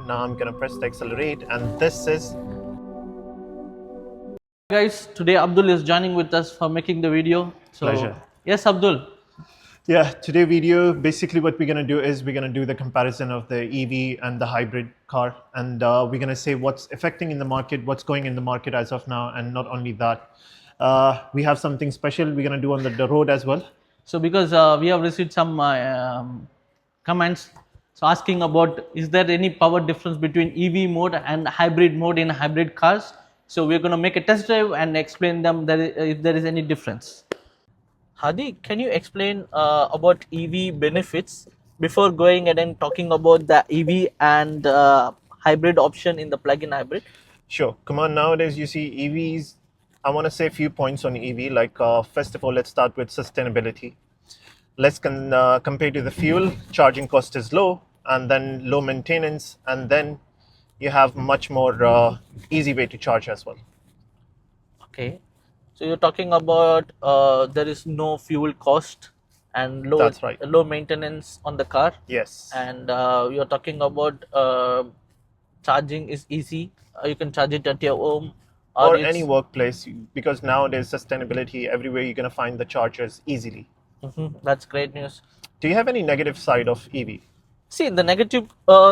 Now I'm gonna press the accelerate, and this is Guys, today Abdul is joining with us for making the video. So pleasure. yes, Abdul. Yeah, today video, basically what we're gonna do is we're gonna do the comparison of the EV and the hybrid car, and we're gonna say what's affecting in the market, what's going in the market as of now, and not only that, we have something special we're gonna do on the road as well. So because we have received some comments, so asking about is there any power difference between EV mode and hybrid mode in hybrid cars? So we're going to make a test drive and explain them that if there is any difference. Hadi, can you explain about EV benefits before going ahead and talking about the EV and hybrid option in the plug-in hybrid? Sure. Come on, nowadays you see EVs. I want to say a few points on EV. Like, first of all, let's start with sustainability. Let's compare to the fuel. Charging cost is low, and then low maintenance, and then you have much more easy way to charge as well. Okay, so you're talking about there is no fuel cost and That's right. low maintenance on the car, Yes. and you're talking about charging is easy. You can charge it at your home Or it's any workplace, because nowadays sustainability everywhere you're gonna find the chargers easily. That's great news. Do you have any negative side of EV? See, the negative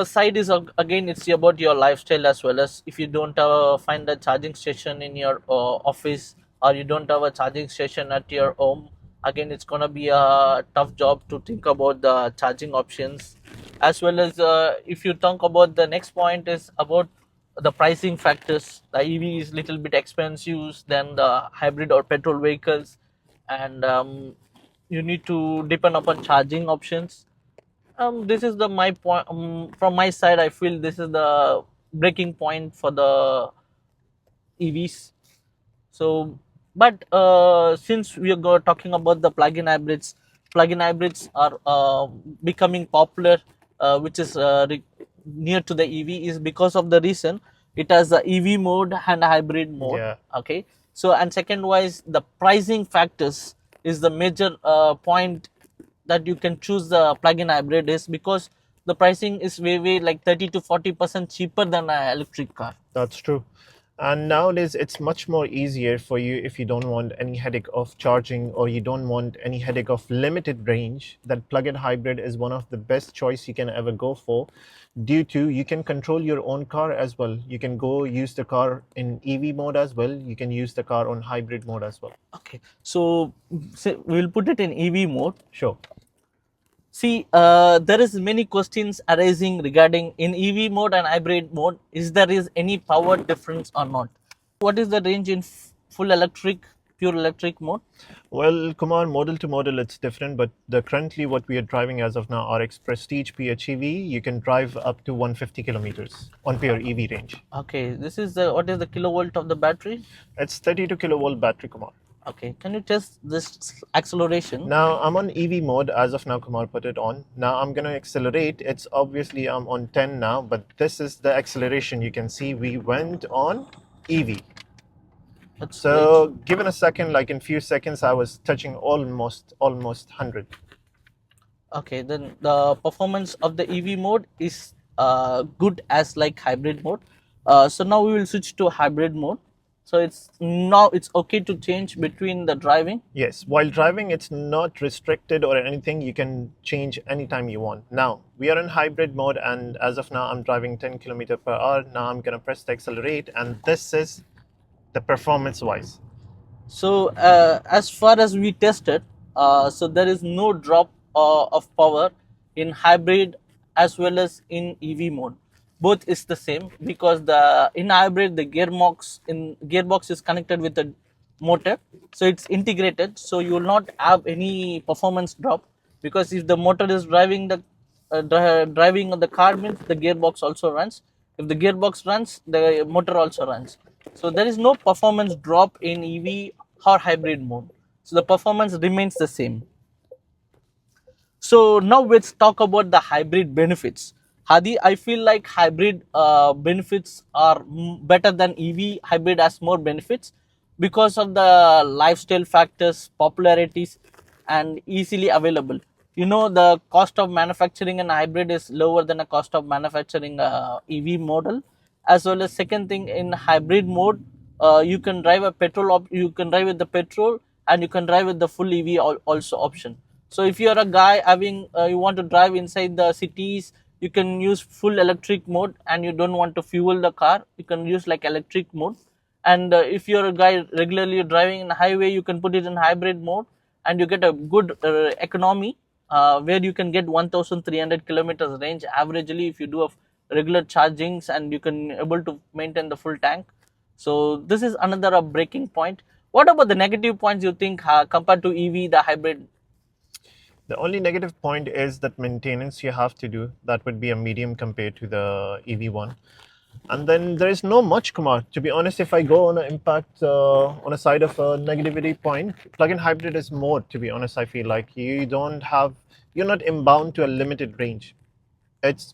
side is again it's about your lifestyle as well as if you don't find a charging station in your office or you don't have a charging station at your home. Again, it's gonna be a tough job to think about the charging options, as well as if you talk about the next point is about the pricing factors. The EV is little bit expensive than the hybrid or petrol vehicles, and you need to depend upon charging options. This is the my point from my side. I feel this is the breaking point for the EVs. So, but since we are talking about the plug-in hybrids are becoming popular, which is near to the EV, is because of the reason it has the EV mode and hybrid mode. Yeah. Okay, so and second wise, the pricing factors is the major point that you can choose the plug-in hybrid is because the pricing is way like 30 to 40% cheaper than an electric car. That's true. And nowadays, it's much more easier for you if you don't want any headache of charging or you don't want any headache of limited range. That plug-in hybrid is one of the best choice you can ever go for, due to you can control your own car as well. You can go use the car in EV mode as well. You can use the car on hybrid mode as well. Okay, so we'll put it in EV mode. Sure. See, there is many questions arising regarding in EV mode and hybrid mode. Is there is any power difference or not? What is the range in full electric, pure electric mode? Well, come on, model to model, it's different. But the currently what we are driving as of now, RX Prestige PHEV, you can drive up to 150 kilometers on pure EV range. Okay, this is the what is the kilovolt of the battery? It's 32 kilovolt battery, come on. Okay, can you test this acceleration? Now I'm on EV mode as of now. Kumar put it on. Now I'm gonna accelerate. It's obviously I'm on 10 now, but this is the acceleration. You can see we went on EV. That's So given a second, like in few seconds, I was touching almost 100. okay, then the performance of the EV mode is good as like hybrid mode. So now we will switch to hybrid mode. So it's okay to change between the driving. Yes, while driving, it's not restricted or anything. You can change anytime you want. Now we are in hybrid mode, and as of now, I'm driving 10 kilometer per hour. Now I'm gonna press the accelerate, and this is the performance wise. So as far as we tested, so there is no drop of power in hybrid as well as in EV mode. Both is the same because the in hybrid the gearbox is connected with the motor, so it's integrated. So you will not have any performance drop because if the motor is driving the driving on the car means the gearbox also runs. If the gearbox runs, the motor also runs. So there is no performance drop in EV or hybrid mode. So the performance remains the same. So now let's talk about the hybrid benefits. Hadi, I feel like hybrid benefits are better than EV. Hybrid has more benefits because of the lifestyle factors, popularities, and easily available. you know, the cost of manufacturing an hybrid is lower than the cost of manufacturing a EV model. As well as second thing, in hybrid mode, you can drive a you can drive with the petrol, and you can drive with the full EV also option. So if you're a guy having you want to drive inside the cities, you can use full electric mode, and you don't want to fuel the car, you can use like electric mode. And if you're a guy regularly driving in highway, you can put it in hybrid mode, and you get a good economy, where you can get 1300 kilometers range averagely if you do a regular chargings, and you can able to maintain the full tank. So this is another breaking point. What about the negative points you think, compared to EV, the hybrid? The only negative point is that maintenance you have to do. That would be a medium compared to the EV one. And then there is no much, Kumar. To be honest, if I go on an impact on a side of a negativity point, plug-in hybrid is more. To be honest, I feel like you're not inbound to a limited range. It's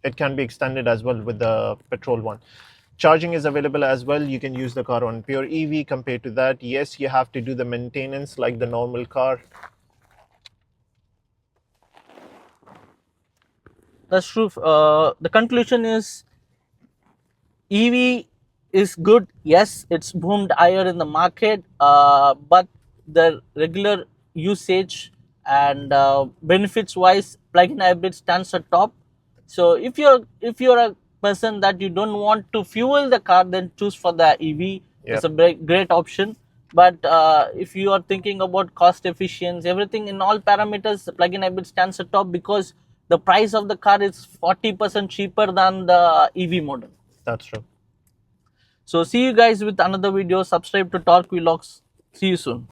it can be extended as well with the petrol one. Charging is available as well. You can use the car on pure EV. Compared to that, yes, you have to do the maintenance like the normal car. That's true. The conclusion is EV is good. Yes, it's boomed higher in the market, but the regular usage and benefits wise, plug-in hybrid stands at top. So if you're a person that you don't want to fuel the car, then choose for the EV. Yeah, It's a great option. But if you are thinking about cost efficiency, everything in all parameters, the plug-in hybrid stands at top, because the price of the car is 40% cheaper than the EV model. that's true. So see you guys with another video. Subscribe to Talk Vlogs. See you soon.